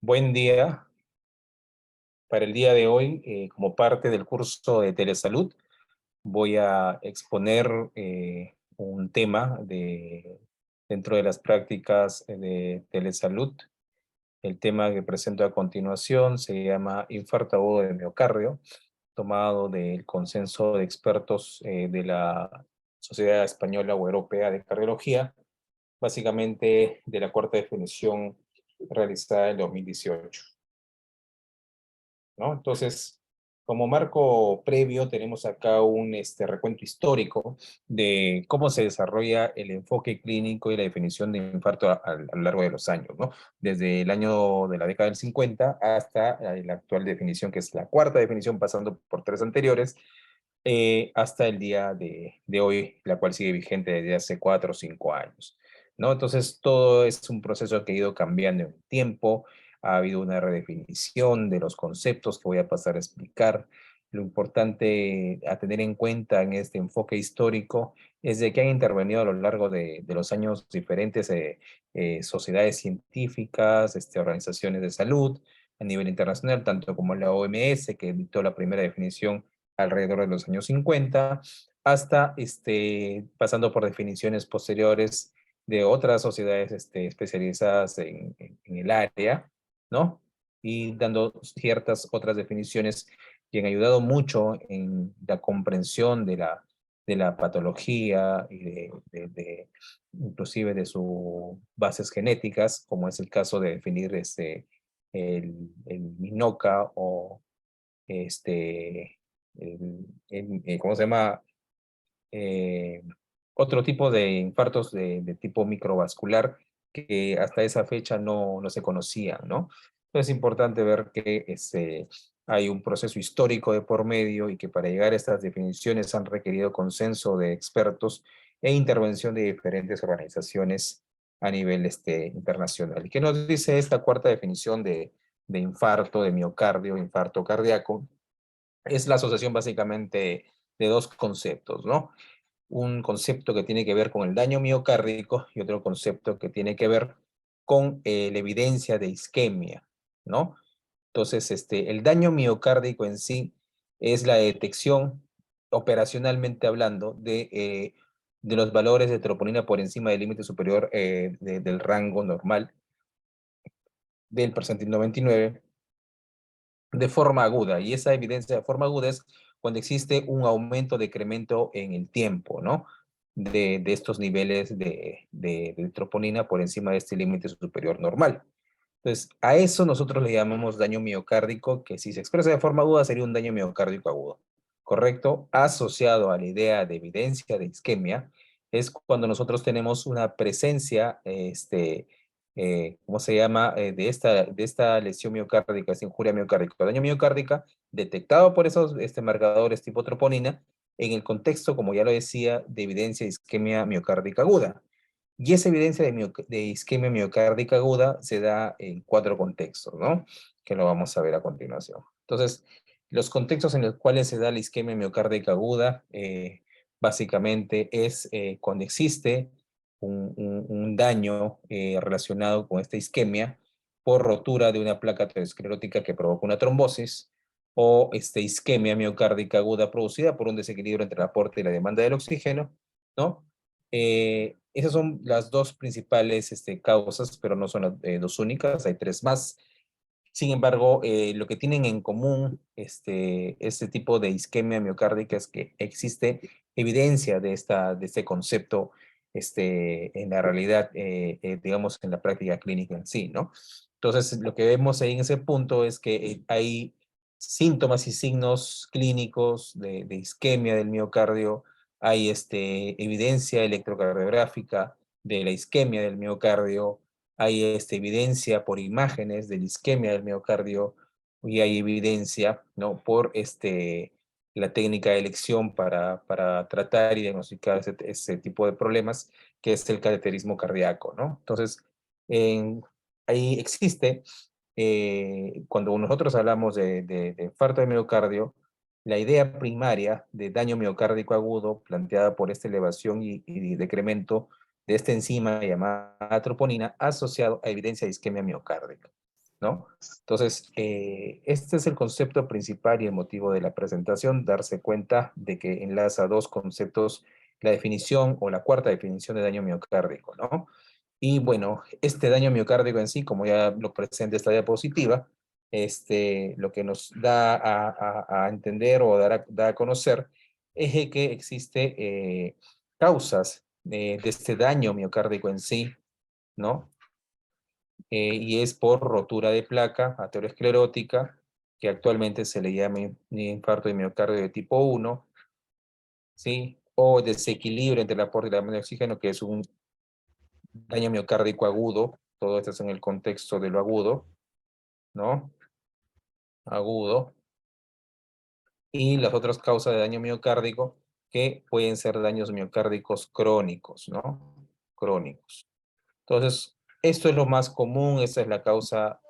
Buen día. Para el día de hoy, como parte del curso de telesalud, voy a exponer un tema dentro de las prácticas de telesalud. El tema que presento a continuación se llama infarto agudo de miocardio, tomado del consenso de expertos de la Sociedad Española o Europea de Cardiología, básicamente de la cuarta definición realizada en 2018. ¿No? Entonces, como marco previo, tenemos acá un recuento histórico de cómo se desarrolla el enfoque clínico y la definición de infarto a lo largo de los años, ¿no? Desde el año de la década del 50 hasta la actual definición, que es la cuarta definición, pasando por tres anteriores, hasta el día de hoy, la cual sigue vigente desde hace 4 o 5 años, ¿no? Entonces, todo es un proceso que ha ido cambiando en el tiempo, ha habido una redefinición de los conceptos que voy a pasar a explicar. Lo importante a tener en cuenta en este enfoque histórico es de que han intervenido a lo largo de los años diferentes sociedades científicas, organizaciones de salud a nivel internacional, tanto como la OMS, que dictó la primera definición alrededor de los años 50, hasta pasando por definiciones posteriores de otras sociedades especializadas en el área, ¿no? Y dando ciertas otras definiciones que han ayudado mucho en la comprensión de la patología y inclusive de sus bases genéticas, como es el caso de definir el MINOCA o ¿cómo se llama? Eh, Otro tipo de infartos de tipo microvascular que hasta esa fecha no se conocían, ¿no? Entonces es importante ver que hay un proceso histórico de por medio y que para llegar a estas definiciones han requerido consenso de expertos e intervención de diferentes organizaciones a nivel internacional. ¿Y qué nos dice esta cuarta definición de infarto, de miocardio, infarto cardíaco? Es la asociación básicamente de dos conceptos, ¿no? Un concepto que tiene que ver con el daño miocárdico y otro concepto que tiene que ver con la evidencia de isquemia, ¿no? Entonces, el daño miocárdico en sí es la detección, operacionalmente hablando, de los valores de troponina por encima del límite superior del rango normal del percentil 99 de forma aguda, y esa evidencia de forma aguda es cuando existe un aumento, decremento en el tiempo, ¿no? De estos niveles de troponina por encima de este límite superior normal. Entonces, a eso nosotros le llamamos daño miocárdico, que si se expresa de forma aguda sería un daño miocárdico agudo, ¿correcto? Asociado a la idea de evidencia de isquemia, es cuando nosotros tenemos una presencia, ¿cómo se llama? De esta lesión miocárdica, esta injuria miocárdica, daño miocárdica, detectado por esos marcadores tipo troponina, en el contexto, como ya lo decía, de evidencia de isquemia miocárdica aguda. Y esa evidencia de isquemia miocárdica aguda se da en cuatro contextos, ¿no? Que lo vamos a ver a continuación. Entonces, los contextos en los cuales se da la isquemia miocárdica aguda, básicamente es cuando existe un daño relacionado con esta isquemia por rotura de una placa aterosclerótica que provoca una trombosis, o isquemia miocárdica aguda producida por un desequilibrio entre el aporte y la demanda del oxígeno, ¿no? Esas son las dos principales causas, pero no son las dos únicas, hay tres más. Sin embargo, lo que tienen en común este tipo de isquemia miocárdica es que existe evidencia de este concepto en la realidad, digamos, en la práctica clínica en sí, ¿no? Entonces, lo que vemos ahí en ese punto es que hay síntomas y signos clínicos de isquemia del miocardio, hay evidencia electrocardiográfica de la isquemia del miocardio, hay evidencia por imágenes de la isquemia del miocardio y hay evidencia, ¿no? Por la técnica de elección para tratar y diagnosticar ese tipo de problemas, que es el cateterismo cardíaco, ¿no? Entonces, en- ahí existe, cuando nosotros hablamos de infarto de miocardio, la idea primaria de daño miocárdico agudo planteada por esta elevación y decremento de esta enzima llamada troponina asociado a evidencia de isquemia miocárdica. ¿no? Entonces, este es el concepto principal y el motivo de la presentación, darse cuenta de que enlaza dos conceptos, la definición o la cuarta definición de daño miocárdico, ¿no? Y bueno, este daño miocárdico en sí, como ya lo presenta esta diapositiva, lo que nos da a entender o da a conocer es que existe causas de este daño miocárdico en sí, ¿no? Y es por rotura de placa aterosclerótica, que actualmente se le llama infarto de miocardio de tipo 1, ¿sí? O desequilibrio entre el aporte y la demanda de oxígeno, que es un daño miocárdico agudo. Todo esto es en el contexto de lo agudo, ¿no? Agudo. Y las otras causas de daño miocárdico, que pueden ser daños miocárdicos crónicos, ¿no? Crónicos. Entonces, esto es lo más común, esta es la causa,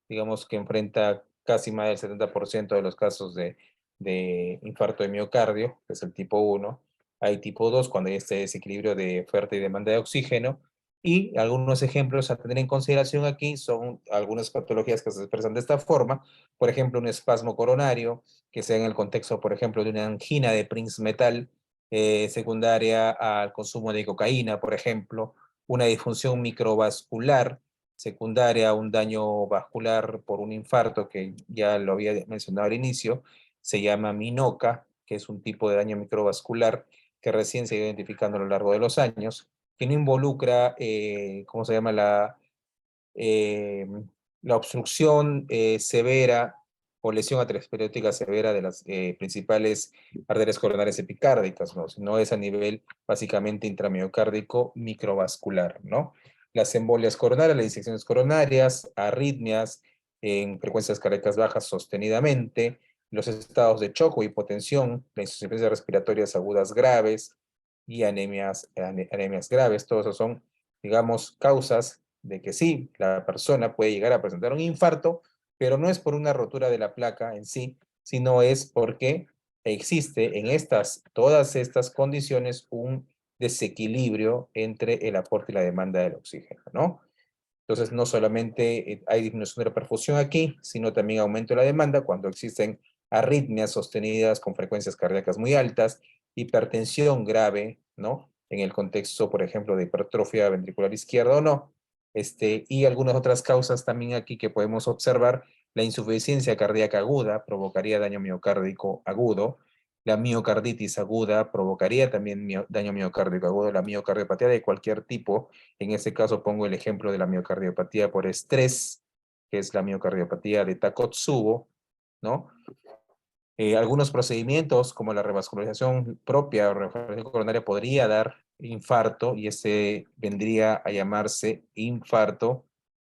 digamos, que enfrenta casi más del 70% de los casos de infarto de miocardio, que es el tipo 1. Hay tipo 2 cuando hay este desequilibrio de oferta y demanda de oxígeno. Y algunos ejemplos a tener en consideración aquí son algunas patologías que se expresan de esta forma. Por ejemplo, un espasmo coronario, que sea en el contexto, por ejemplo, de una angina de Prince-Metal secundaria al consumo de cocaína, por ejemplo, una disfunción microvascular secundaria a un daño vascular por un infarto, que ya lo había mencionado al inicio, se llama MINOCA, que es un tipo de daño microvascular que recién se ha ido identificando a lo largo de los años, que no involucra, ¿cómo se llama? Eh, la obstrucción severa o lesión aterosclerótica severa de las principales arterias coronarias epicárdicas, ¿no? No es a nivel básicamente intramiocárdico microvascular, ¿no? Las embolias coronarias, las disecciones coronarias, arritmias en frecuencias cardíacas bajas sostenidamente, los estados de choque o hipotensión, las insuficiencias respiratorias agudas graves y anemias graves, todos esos son, digamos, causas de que sí, la persona puede llegar a presentar un infarto, pero no es por una rotura de la placa en sí, sino es porque existe en todas estas condiciones un desequilibrio entre el aporte y la demanda del oxígeno, ¿no? Entonces, no solamente hay disminución de la perfusión aquí, sino también aumento de la demanda cuando existen arritmias sostenidas con frecuencias cardíacas muy altas, hipertensión grave, ¿no? En el contexto, por ejemplo, de hipertrofia ventricular izquierda o no. Y algunas otras causas también aquí que podemos observar, la insuficiencia cardíaca aguda provocaría daño miocárdico agudo, la miocarditis aguda provocaría también daño miocárdico agudo, la miocardiopatía de cualquier tipo. En este caso pongo el ejemplo de la miocardiopatía por estrés, que es la miocardiopatía de Takotsubo, ¿no? Algunos procedimientos como la revascularización propia o revascularización coronaria podría dar infarto y ese vendría a llamarse infarto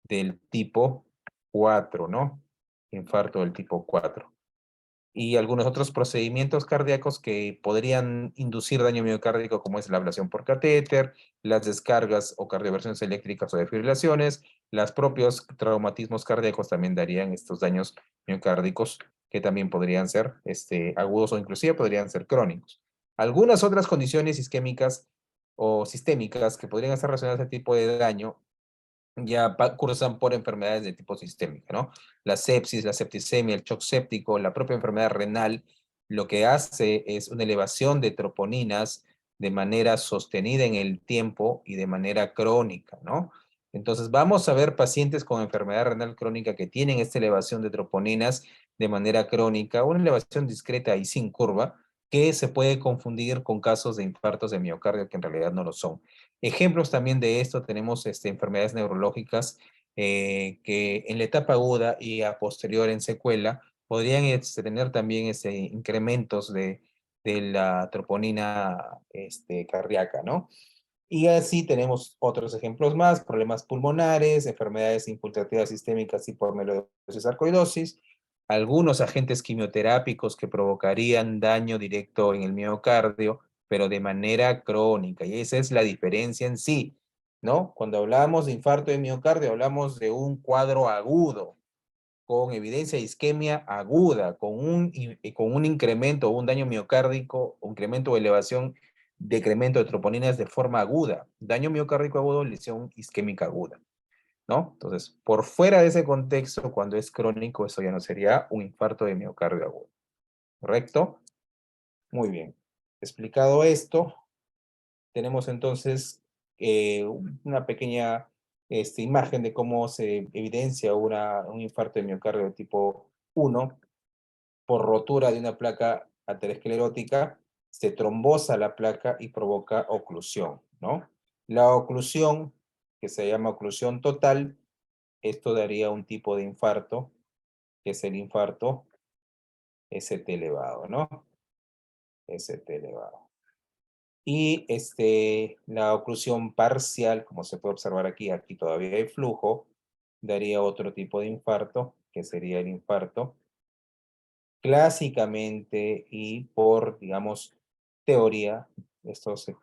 del tipo 4, ¿no? Infarto del tipo 4 y algunos otros procedimientos cardíacos que podrían inducir daño miocárdico, como es la ablación por catéter, las descargas o cardioversiones eléctricas o defibrilaciones, los propios traumatismos cardíacos también darían estos daños miocárdicos que también podrían ser agudos o inclusive podrían ser crónicos. Algunas otras condiciones isquémicas o sistémicas que podrían estar relacionadas a este tipo de daño ya cursan por enfermedades de tipo sistémico, ¿no? La sepsis, la septicemia, el shock séptico, la propia enfermedad renal, lo que hace es una elevación de troponinas de manera sostenida en el tiempo y de manera crónica, ¿no? Entonces vamos a ver pacientes con enfermedad renal crónica que tienen esta elevación de troponinas de manera crónica, una elevación discreta y sin curva, que se puede confundir con casos de infartos de miocardio que en realidad no lo son. Ejemplos también de esto tenemos enfermedades neurológicas que en la etapa aguda y a posterior en secuela podrían tener también incrementos de la troponina cardíaca, ¿no? Y así tenemos otros ejemplos más, problemas pulmonares, enfermedades infiltrativas sistémicas y por melodosis sarcoidosis, algunos agentes quimioterápicos que provocarían daño directo en el miocardio, pero de manera crónica. Y esa es la diferencia en sí, ¿no? Cuando hablamos de infarto de miocardio, hablamos de un cuadro agudo, con evidencia de isquemia aguda, con un incremento o un daño miocárdico, un incremento o elevación, decremento de troponinas de forma aguda. Daño miocárdico agudo, lesión isquémica aguda. ¿no? Entonces, por fuera de ese contexto, cuando es crónico, eso ya no sería un infarto de miocardio agudo. ¿Correcto? Muy bien. Explicado esto, tenemos entonces una pequeña imagen de cómo se evidencia un infarto de miocardio de tipo 1 por rotura de una placa aterosclerótica, se trombosa la placa y provoca oclusión, ¿no? La oclusión, que se llama oclusión total, esto daría un tipo de infarto, que es el infarto ST elevado, ¿no? ST elevado. Y la oclusión parcial, como se puede observar aquí, aquí todavía hay flujo, daría otro tipo de infarto, que sería el infarto clásicamente y por, digamos, teoría, esto se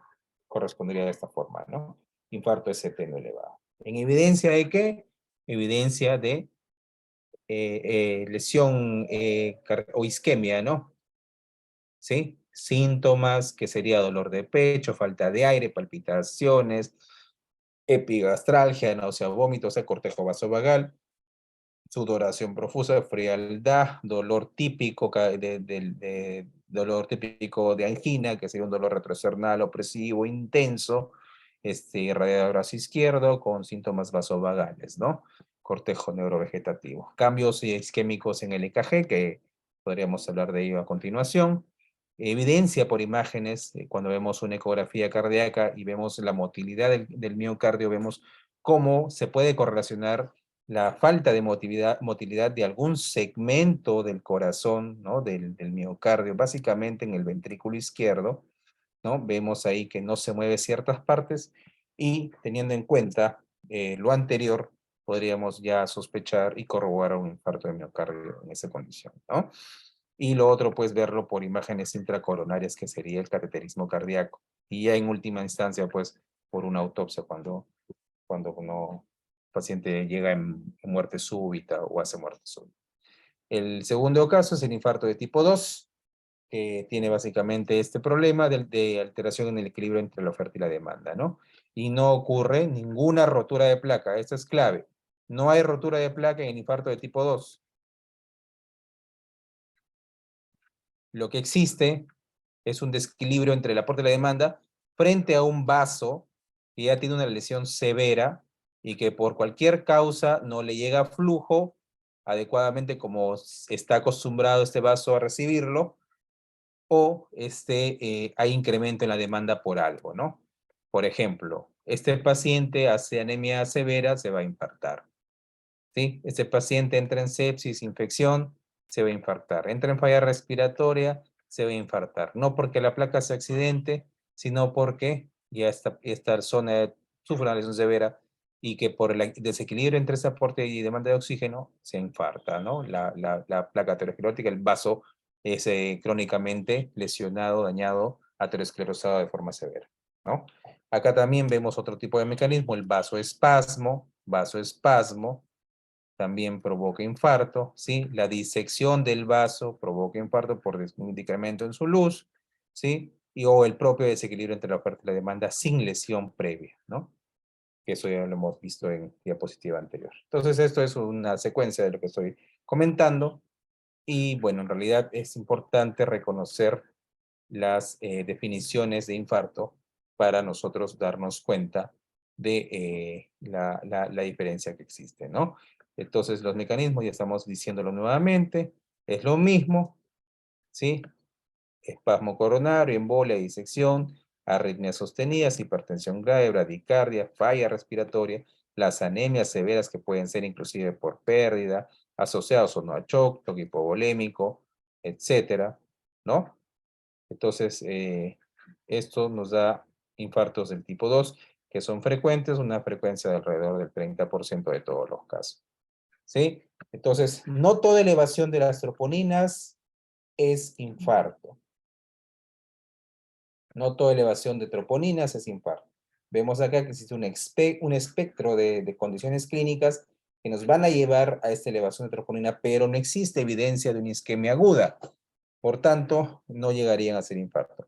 correspondería de esta forma, ¿no? Infarto ST no elevado. ¿En evidencia de qué? Evidencia de lesión o isquemia, ¿no? ¿Sí? Síntomas que sería dolor de pecho, falta de aire, palpitaciones, epigastralgia, náusea, vómitos, cortejo vasovagal, sudoración profusa, frialdad, dolor típico dolor típico de angina, que sería un dolor retrosternal opresivo intenso, irradiado al brazo izquierdo con síntomas vasovagales, ¿no? Cortejo neurovegetativo. Cambios isquémicos en el EKG, que podríamos hablar de ello a continuación. Evidencia por imágenes, cuando vemos una ecografía cardíaca y vemos la motilidad del miocardio, vemos cómo se puede correlacionar la falta de motilidad de algún segmento del corazón, ¿no? Del miocardio, básicamente en el ventrículo izquierdo, ¿no? Vemos ahí que no se mueve ciertas partes y teniendo en cuenta lo anterior, podríamos ya sospechar y corroborar un infarto de miocardio en esa condición, ¿no? Y lo otro, pues, verlo por imágenes intracoronarias, que sería el cateterismo cardíaco. Y ya en última instancia, pues, por una autopsia cuando uno paciente llega en muerte súbita o hace muerte súbita. El segundo caso es el infarto de tipo 2, que tiene básicamente este problema de alteración en el equilibrio entre la oferta y la demanda, ¿no? Y no ocurre ninguna rotura de placa, esto es clave. No hay rotura de placa en el infarto de tipo 2. Lo que existe es un desequilibrio entre el aporte y la demanda frente a un vaso que ya tiene una lesión severa y que por cualquier causa no le llega flujo adecuadamente como está acostumbrado este vaso a recibirlo, o hay incremento en la demanda por algo, ¿no? Por ejemplo, este paciente hace anemia severa, se va a infartar. ¿Sí? Este paciente entra en sepsis, infección, se va a infartar. Entra en falla respiratoria, se va a infartar. No porque la placa sea accidente, sino porque ya esta zona sufre una lesión severa y que por el desequilibrio entre ese aporte y demanda de oxígeno se infarta, ¿no? La placa aterosclerótica, el vaso es crónicamente lesionado, dañado, aterosclerosado de forma severa, ¿no? Acá también vemos otro tipo de mecanismo, el vasoespasmo, también provoca infarto, ¿sí? La disección del vaso provoca infarto por un decremento en su luz, ¿sí? O el propio desequilibrio entre la oferta y la demanda sin lesión previa, ¿no? Que eso ya lo hemos visto en diapositiva anterior. Entonces, esto es una secuencia de lo que estoy comentando. Y bueno, en realidad es importante reconocer las definiciones de infarto para nosotros darnos cuenta de la diferencia que existe, ¿no? Entonces, los mecanismos, ya estamos diciéndolo nuevamente, es lo mismo, ¿sí? Espasmo coronario, embolia, disección, arritmias sostenidas, hipertensión grave, bradicardia, falla respiratoria, las anemias severas que pueden ser inclusive por pérdida, asociados o no a shock, shock hipovolémico, etcétera, ¿no? Entonces, esto nos da infartos del tipo 2 que son frecuentes, una frecuencia de alrededor del 30% de todos los casos. ¿Sí? Entonces, no toda elevación de las troponinas es infarto. No toda elevación de troponinas es infarto. Vemos acá que existe un espectro de condiciones clínicas que nos van a llevar a esta elevación de troponina, pero no existe evidencia de una isquemia aguda. Por tanto, no llegarían a ser infarto.